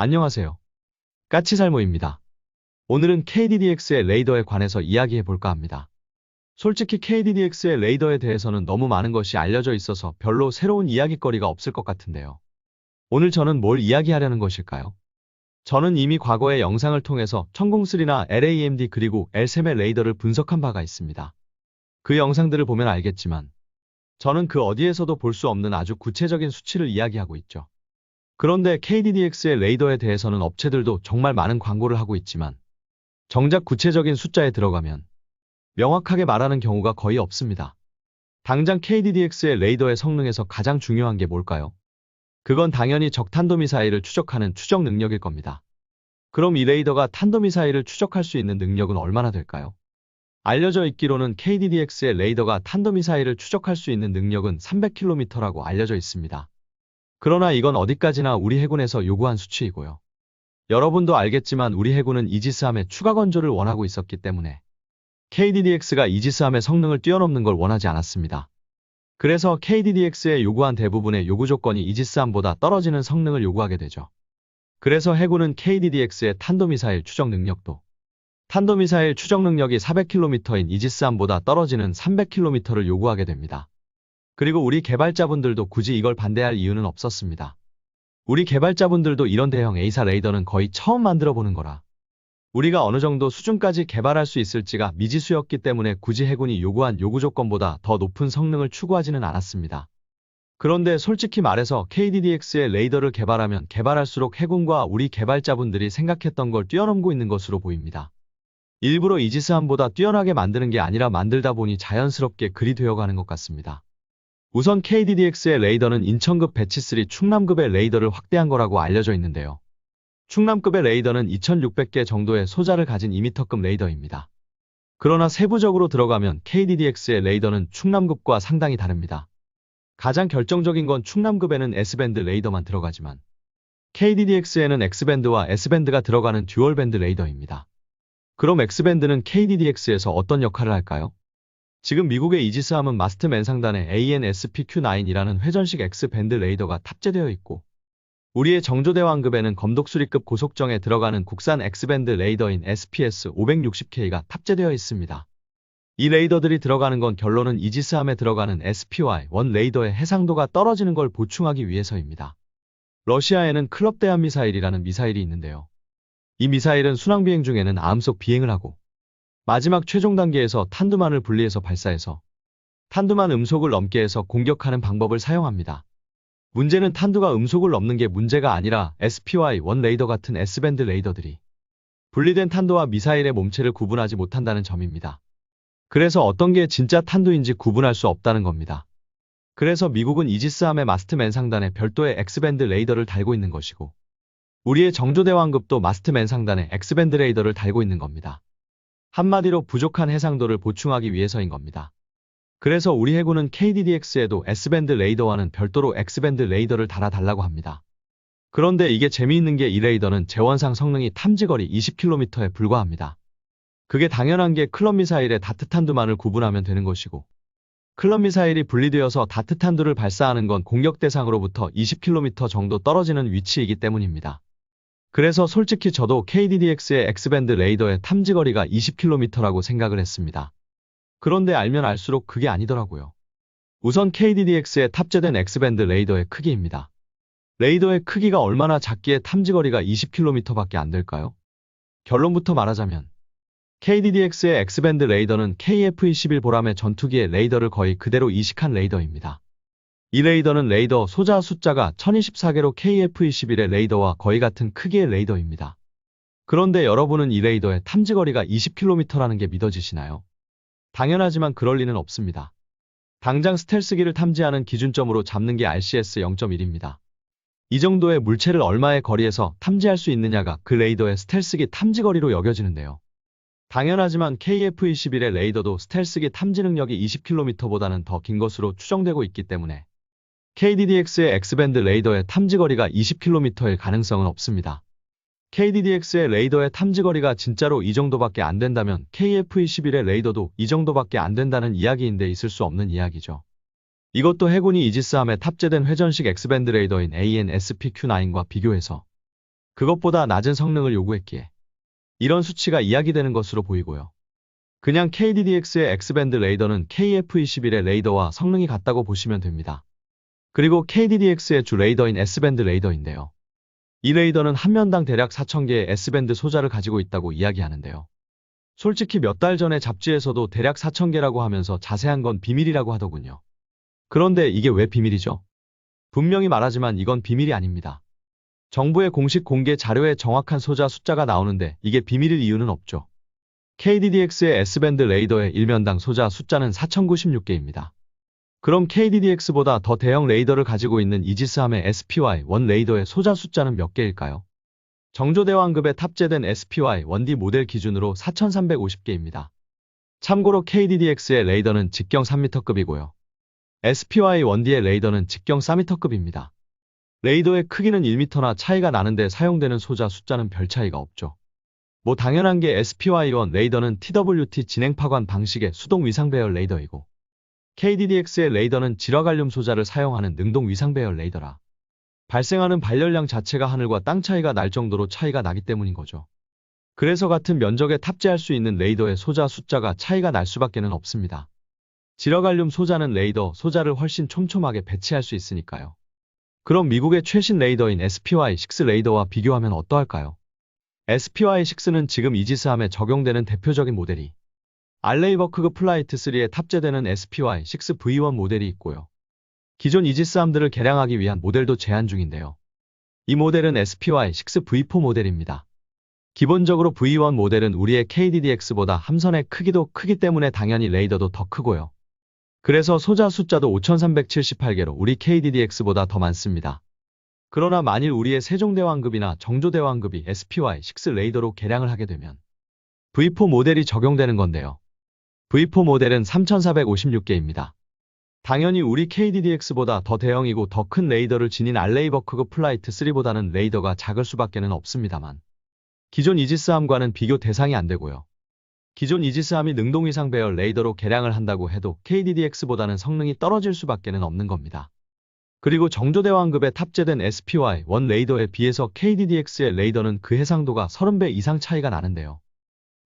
안녕하세요. 까치살모입니다. 오늘은 KDDX의 레이더에 관해서 이야기해 볼까 합니다. 솔직히 KDDX의 레이더에 대해서는 너무 많은 것이 알려져 있어서 별로 새로운 이야기거리가 없을 것 같은데요. 오늘 저는 뭘 이야기하려는 것일까요? 저는 이미 과거의 영상을 통해서 1003나 LAMD 그리고 L3의 레이더를 분석한 바가 있습니다. 그 영상들을 보면 알겠지만 저는 그 어디에서도 볼 수 없는 아주 구체적인 수치를 이야기하고 있죠. 그런데 KDDX의 레이더에 대해서는 업체들도 정말 많은 광고를 하고 있지만 정작 구체적인 숫자에 들어가면 명확하게 말하는 경우가 거의 없습니다. 당장 KDDX의 레이더의 성능에서 가장 중요한 게 뭘까요? 그건 당연히 적탄도미사일을 추적하는 추적 능력일 겁니다. 그럼 이 레이더가 탄도미사일을 추적할 수 있는 능력은 얼마나 될까요? 알려져 있기로는 KDDX의 레이더가 탄도미사일을 추적할 수 있는 능력은 300km라고 알려져 있습니다. 그러나 이건 어디까지나 우리 해군에서 요구한 수치이고요. 여러분도 알겠지만 우리 해군은 이지스함의 추가 건조를 원하고 있었기 때문에 KDDX가 이지스함의 성능을 뛰어넘는 걸 원하지 않았습니다. 그래서 KDDX에 요구한 대부분의 요구 조건이 이지스함보다 떨어지는 성능을 요구하게 되죠. 그래서 해군은 KDDX의 탄도미사일 추적 능력도 탄도미사일 추적 능력이 400km인 이지스함보다 떨어지는 300km를 요구하게 됩니다. 그리고 우리 개발자분들도 굳이 이걸 반대할 이유는 없었습니다. 우리 개발자분들도 이런 대형 A사 레이더는 거의 처음 만들어 보는 거라 우리가 어느 정도 수준까지 개발할 수 있을지가 미지수였기 때문에 굳이 해군이 요구한 요구 조건보다 더 높은 성능을 추구하지는 않았습니다. 그런데 솔직히 말해서 KDDX의 레이더를 개발하면 개발할수록 해군과 우리 개발자분들이 생각했던 걸 뛰어넘고 있는 것으로 보입니다. 일부러 이지스함보다 뛰어나게 만드는 게 아니라 만들다 보니 자연스럽게 그리 되어가는 것 같습니다. 우선 KDDX의 레이더는 인천급 배치3 충남급의 레이더를 확대한 거라고 알려져 있는데요. 충남급의 레이더는 2600개 정도의 소자를 가진 2m급 레이더입니다. 그러나 세부적으로 들어가면 KDDX의 레이더는 충남급과 상당히 다릅니다. 가장 결정적인 건 충남급에는 S밴드 레이더만 들어가지만 KDDX에는 X밴드와 S밴드가 들어가는 듀얼밴드 레이더입니다. 그럼 X밴드는 KDDX에서 어떤 역할을 할까요? 지금 미국의 이지스함은 마스트맨 상단에 AN/SPQ-9이라는 회전식 X밴드 레이더가 탑재되어 있고 우리의 정조대왕급에는 검독수리급 고속정에 들어가는 국산 X밴드 레이더인 SPS-560K가 탑재되어 있습니다. 이 레이더들이 들어가는 건 결론은 이지스함에 들어가는 SPY-1 레이더의 해상도가 떨어지는 걸 보충하기 위해서입니다. 러시아에는 클럽 대한미사일이라는 미사일이 있는데요. 이 미사일은 순항비행 중에는 암속 비행을 하고 마지막 최종 단계에서 탄두만을 분리해서 발사해서 탄두만 음속을 넘게 해서 공격하는 방법을 사용합니다. 문제는 탄두가 음속을 넘는 게 문제가 아니라 SPY-1 레이더 같은 S밴드 레이더들이 분리된 탄두와 미사일의 몸체를 구분하지 못한다는 점입니다. 그래서 어떤 게 진짜 탄두인지 구분할 수 없다는 겁니다. 그래서 미국은 이지스함의 마스트맨 상단에 별도의 X밴드 레이더를 달고 있는 것이고 우리의 정조대왕급도 마스트맨 상단에 X밴드 레이더를 달고 있는 겁니다. 한마디로 부족한 해상도를 보충하기 위해서인 겁니다. 그래서 우리 해군은 KDDX에도 S밴드 레이더와는 별도로 X밴드 레이더를 달아달라고 합니다. 그런데 이게 재미있는 게 이 레이더는 재원상 성능이 탐지거리 20km에 불과합니다. 그게 당연한 게 클럽 미사일의 다트 탄두만을 구분하면 되는 것이고 클럽 미사일이 분리되어서 다트 탄두를 발사하는 건 공격 대상으로부터 20km 정도 떨어지는 위치이기 때문입니다. 그래서 솔직히 저도 KDDX의 X밴드 레이더의 탐지거리가 20km라고 생각을 했습니다. 그런데 알면 알수록 그게 아니더라고요. 우선 KDDX에 탑재된 X밴드 레이더의 크기입니다. 레이더의 크기가 얼마나 작기에 탐지거리가 20km밖에 안 될까요? 결론부터 말하자면 KDDX의 X밴드 레이더는 KF-21 보람의 전투기의 레이더를 거의 그대로 이식한 레이더입니다. 이 레이더는 레이더 소자 숫자가 1024개로 KF-21의 레이더와 거의 같은 크기의 레이더입니다. 그런데 여러분은 이 레이더의 탐지거리가 20km라는 게 믿어지시나요? 당연하지만 그럴 리는 없습니다. 당장 스텔스기를 탐지하는 기준점으로 잡는 게 RCS 0.1입니다. 이 정도의 물체를 얼마의 거리에서 탐지할 수 있느냐가 그 레이더의 스텔스기 탐지거리로 여겨지는데요. 당연하지만 KF-21의 레이더도 스텔스기 탐지 능력이 20km보다는 더 긴 것으로 추정되고 있기 때문에 KDDX의 X밴드 레이더의 탐지거리가 20km일 가능성은 없습니다. KDDX의 레이더의 탐지거리가 진짜로 이 정도밖에 안 된다면 KF-21의 레이더도 이 정도밖에 안 된다는 이야기인데 있을 수 없는 이야기죠. 이것도 해군이 이지스함에 탑재된 회전식 X밴드 레이더인 AN/SPQ-9과 비교해서 그것보다 낮은 성능을 요구했기에 이런 수치가 이야기되는 것으로 보이고요. 그냥 KDDX의 X밴드 레이더는 KF21의 레이더와 성능이 같다고 보시면 됩니다. 그리고 KDDX의 주 레이더인 S밴드 레이더인데요. 이 레이더는 한 면당 대략 4,000개의 S밴드 소자를 가지고 있다고 이야기하는데요. 솔직히 몇 달 전에 잡지에서도 대략 4,000개라고 하면서 자세한 건 비밀이라고 하더군요. 그런데 이게 왜 비밀이죠? 분명히 말하지만 이건 비밀이 아닙니다. 정부의 공식 공개 자료에 정확한 소자 숫자가 나오는데 이게 비밀일 이유는 없죠. KDDX의 S밴드 레이더의 1면당 소자 숫자는 4,096개입니다. 그럼 KDDX보다 더 대형 레이더를 가지고 있는 이지스함의 SPY-1 레이더의 소자 숫자는 몇 개일까요? 정조대왕급에 탑재된 SPY-1D 모델 기준으로 4,350개입니다. 참고로 KDDX의 레이더는 직경 3m급이고요. SPY-1D의 레이더는 직경 4m급입니다. 레이더의 크기는 1m나 차이가 나는데 사용되는 소자 숫자는 별 차이가 없죠. 뭐 당연한 게 SPY-1 레이더는 TWT 진행 파관 방식의 수동 위상 배열 레이더이고 KDDX의 레이더는 질화갈륨 소자를 사용하는 능동 위상 배열 레이더라. 발생하는 발열량 자체가 하늘과 땅 차이가 날 정도로 차이가 나기 때문인 거죠. 그래서 같은 면적에 탑재할 수 있는 레이더의 소자 숫자가 차이가 날 수밖에는 없습니다. 질화갈륨 소자는 레이더 소자를 훨씬 촘촘하게 배치할 수 있으니까요. 그럼 미국의 최신 레이더인 SPY-6 레이더와 비교하면 어떠할까요? SPY-6는 지금 이지스함에 적용되는 대표적인 모델이 알레이버크급 플라이트 3에 탑재되는 SPY-6 V1 모델이 있고요. 기존 이지스함들을 개량하기 위한 모델도 제한 중인데요. 이 모델은 SPY-6 V4 모델입니다. 기본적으로 V1 모델은 우리의 KDDX보다 함선의 크기도 크기 때문에 당연히 레이더도 더 크고요. 그래서 소자 숫자도 5,378개로 우리 KDDX보다 더 많습니다. 그러나 만일 우리의 세종대왕급이나 정조대왕급이 SPY-6 레이더로 개량을 하게 되면 V4 모델이 적용되는 건데요. V4 모델은 3,456개입니다. 당연히 우리 KDDX보다 더 대형이고 더 큰 레이더를 지닌 알레이버크급 플라이트 3보다는 레이더가 작을 수밖에는 없습니다만 기존 이지스함과는 비교 대상이 안 되고요. 기존 이지스함이 능동위상 배열 레이더로 개량을 한다고 해도 KDDX보다는 성능이 떨어질 수밖에는 없는 겁니다. 그리고 정조대왕급에 탑재된 SPY-1 레이더에 비해서 KDDX의 레이더는 그 해상도가 30배 이상 차이가 나는데요.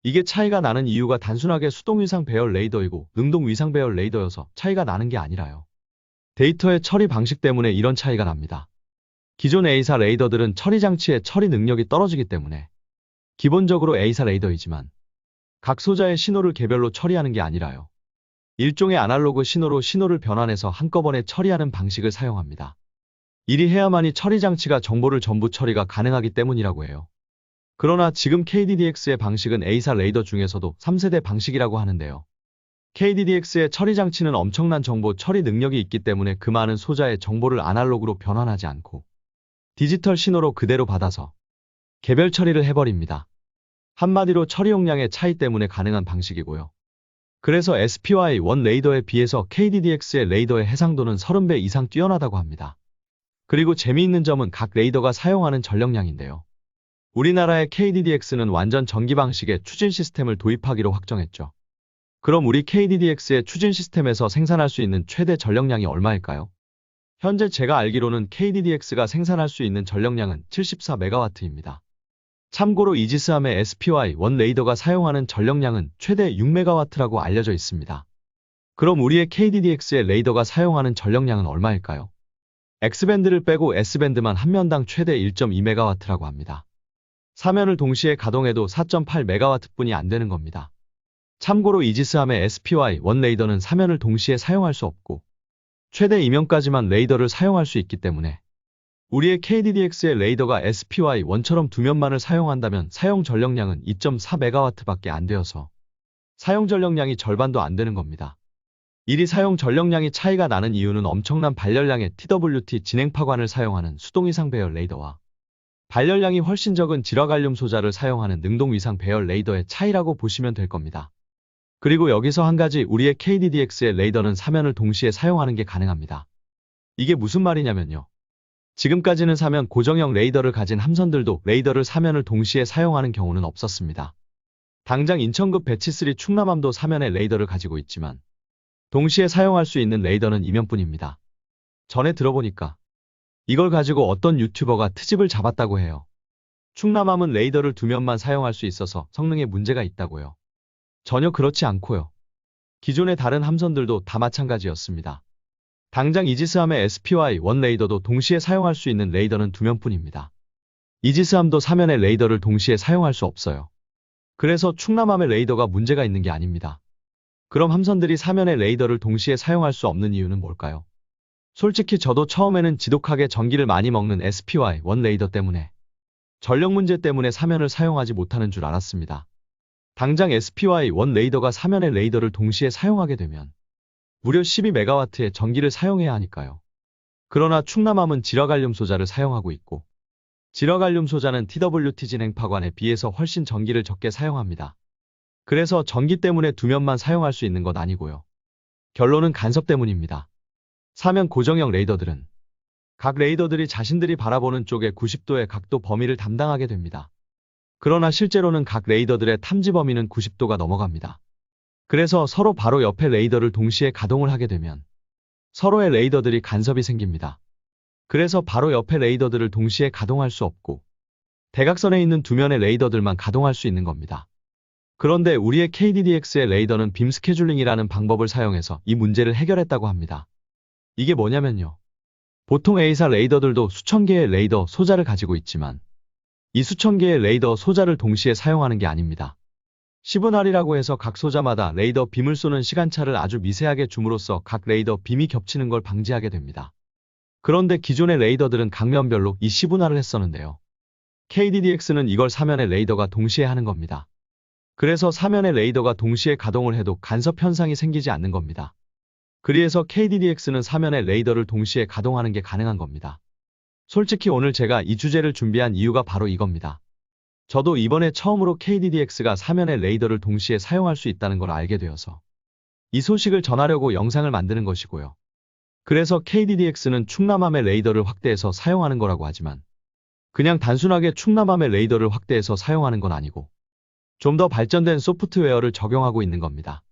이게 차이가 나는 이유가 단순하게 수동위상 배열 레이더이고 능동위상 배열 레이더여서 차이가 나는 게 아니라요. 데이터의 처리 방식 때문에 이런 차이가 납니다. 기존 A사 레이더들은 처리 장치의 처리 능력이 떨어지기 때문에 기본적으로 A사 레이더이지만 각 소자의 신호를 개별로 처리하는 게 아니라요. 일종의 아날로그 신호로 신호를 변환해서 한꺼번에 처리하는 방식을 사용합니다. 이리 해야만이 처리 장치가 정보를 전부 처리가 가능하기 때문이라고 해요. 그러나 지금 KDDX의 방식은 A사 레이더 중에서도 3세대 방식이라고 하는데요. KDDX의 처리 장치는 엄청난 정보 처리 능력이 있기 때문에 그 많은 소자의 정보를 아날로그로 변환하지 않고 디지털 신호로 그대로 받아서 개별 처리를 해버립니다. 한마디로 처리 용량의 차이 때문에 가능한 방식이고요. 그래서 SPY-1 레이더에 비해서 KDDX의 레이더의 해상도는 30배 이상 뛰어나다고 합니다. 그리고 재미있는 점은 각 레이더가 사용하는 전력량인데요. 우리나라의 KDDX는 완전 전기 방식의 추진 시스템을 도입하기로 확정했죠. 그럼 우리 KDDX의 추진 시스템에서 생산할 수 있는 최대 전력량이 얼마일까요? 현재 제가 알기로는 KDDX가 생산할 수 있는 전력량은 74MW입니다. 참고로 이지스함의 SPY-1 레이더가 사용하는 전력량은 최대 6MW라고 알려져 있습니다. 그럼 우리의 KDDX의 레이더가 사용하는 전력량은 얼마일까요? X밴드를 빼고 S밴드만 한 면당 최대 1.2MW라고 합니다. 사면을 동시에 가동해도 4.8MW뿐이 안 되는 겁니다. 참고로 이지스함의 SPY-1 레이더는 사면을 동시에 사용할 수 없고 최대 2면까지만 레이더를 사용할 수 있기 때문에 우리의 KDDX의 레이더가 SPY-1처럼 두 면만을 사용한다면 사용 전력량은 2.4MW밖에 안 되어서 사용 전력량이 절반도 안 되는 겁니다. 이리 사용 전력량이 차이가 나는 이유는 엄청난 발열량의 TWT 진행 파관을 사용하는 수동위상 배열 레이더와 발열량이 훨씬 적은 질화갈륨 소자를 사용하는 능동위상 배열 레이더의 차이라고 보시면 될 겁니다. 그리고 여기서 한 가지 우리의 KDDX의 레이더는 사면을 동시에 사용하는 게 가능합니다. 이게 무슨 말이냐면요. 지금까지는 사면 고정형 레이더를 가진 함선들도 레이더를 사면을 동시에 사용하는 경우는 없었습니다. 당장 인천급 배치3 충남함도 사면에 레이더를 가지고 있지만 동시에 사용할 수 있는 레이더는 이면뿐입니다. 전에 들어보니까 이걸 가지고 어떤 유튜버가 트집을 잡았다고 해요. 충남함은 레이더를 두 면만 사용할 수 있어서 성능에 문제가 있다고요. 전혀 그렇지 않고요. 기존의 다른 함선들도 다 마찬가지였습니다. 당장 이지스함의 SPY-1 레이더도 동시에 사용할 수 있는 레이더는 두 면뿐입니다. 이지스함도 3면의 레이더를 동시에 사용할 수 없어요. 그래서 충남함의 레이더가 문제가 있는 게 아닙니다. 그럼 함선들이 3면의 레이더를 동시에 사용할 수 없는 이유는 뭘까요? 솔직히 저도 처음에는 지독하게 전기를 많이 먹는 SPY-1 레이더 때문에 전력 문제 때문에 3면을 사용하지 못하는 줄 알았습니다. 당장 SPY-1 레이더가 3면의 레이더를 동시에 사용하게 되면 무려 12메가와트의 전기를 사용해야 하니까요. 그러나 충남함은 질화갈륨 소자를 사용하고 있고 질화갈륨 소자는 TWT 진행파관에 비해서 훨씬 전기를 적게 사용합니다. 그래서 전기 때문에 두 면만 사용할 수 있는 것 아니고요. 결론은 간섭 때문입니다. 3면 고정형 레이더들은 각 레이더들이 자신들이 바라보는 쪽의 90도의 각도 범위를 담당하게 됩니다. 그러나 실제로는 각 레이더들의 탐지 범위는 90도가 넘어갑니다. 그래서 서로 바로 옆에 레이더를 동시에 가동을 하게 되면 서로의 레이더들이 간섭이 생깁니다. 그래서 바로 옆에 레이더들을 동시에 가동할 수 없고 대각선에 있는 두 면의 레이더들만 가동할 수 있는 겁니다. 그런데 우리의 KDDX의 레이더는 빔 스케줄링이라는 방법을 사용해서 이 문제를 해결했다고 합니다. 이게 뭐냐면요. 보통 A사 레이더들도 수천 개의 레이더 소자를 가지고 있지만 이 수천 개의 레이더 소자를 동시에 사용하는 게 아닙니다. 10분 R이라고 해서 각 소자마다 레이더 빔을 쏘는 시간차를 아주 미세하게 줌으로써 각 레이더 빔이 겹치는 걸 방지하게 됩니다. 그런데 기존의 레이더들은 각면별로 이 10분 R을 했었는데요. KDDX는 이걸 3면의 레이더가 동시에 하는 겁니다. 그래서 3면의 레이더가 동시에 가동을 해도 간섭 현상이 생기지 않는 겁니다. 그래서 KDDX는 3면의 레이더를 동시에 가동하는 게 가능한 겁니다. 솔직히 오늘 제가 이 주제를 준비한 이유가 바로 이겁니다. 저도 이번에 처음으로 KDDX가 3면의 레이더를 동시에 사용할 수 있다는 걸 알게 되어서 이 소식을 전하려고 영상을 만드는 것이고요. 그래서 KDDX는 충남함의 레이더를 확대해서 사용하는 거라고 하지만 그냥 단순하게 충남함의 레이더를 확대해서 사용하는 건 아니고 좀 더 발전된 소프트웨어를 적용하고 있는 겁니다.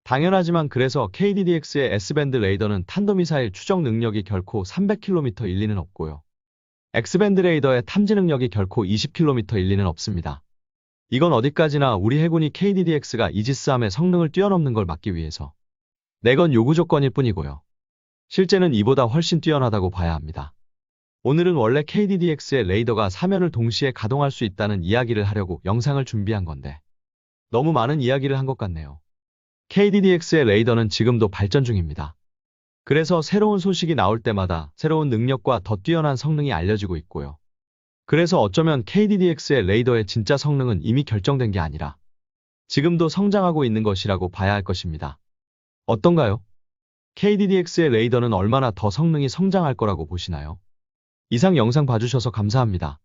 당연하지만 그래서 KDDX의 S밴드 레이더는 탄도미사일 추적 능력이 결코 300km 일 리는 없고요. X밴드 레이더의 탐지 능력이 결코 20km 일 리는 없습니다. 이건 어디까지나 우리 해군이 KDDX가 이지스함의 성능을 뛰어넘는 걸 막기 위해서 내건 요구 조건일 뿐이고요. 실제는 이보다 훨씬 뛰어나다고 봐야 합니다. 오늘은 원래 KDDX의 레이더가 3면을 동시에 가동할 수 있다는 이야기를 하려고 영상을 준비한 건데 너무 많은 이야기를 한 것 같네요. KDDX의 레이더는 지금도 발전 중입니다. 그래서 새로운 소식이 나올 때마다 새로운 능력과 더 뛰어난 성능이 알려지고 있고요. 그래서 어쩌면 KDDX의 레이더의 진짜 성능은 이미 결정된 게 아니라 지금도 성장하고 있는 것이라고 봐야 할 것입니다. 어떤가요? KDDX의 레이더는 얼마나 더 성능이 성장할 거라고 보시나요? 이상 영상 봐주셔서 감사합니다.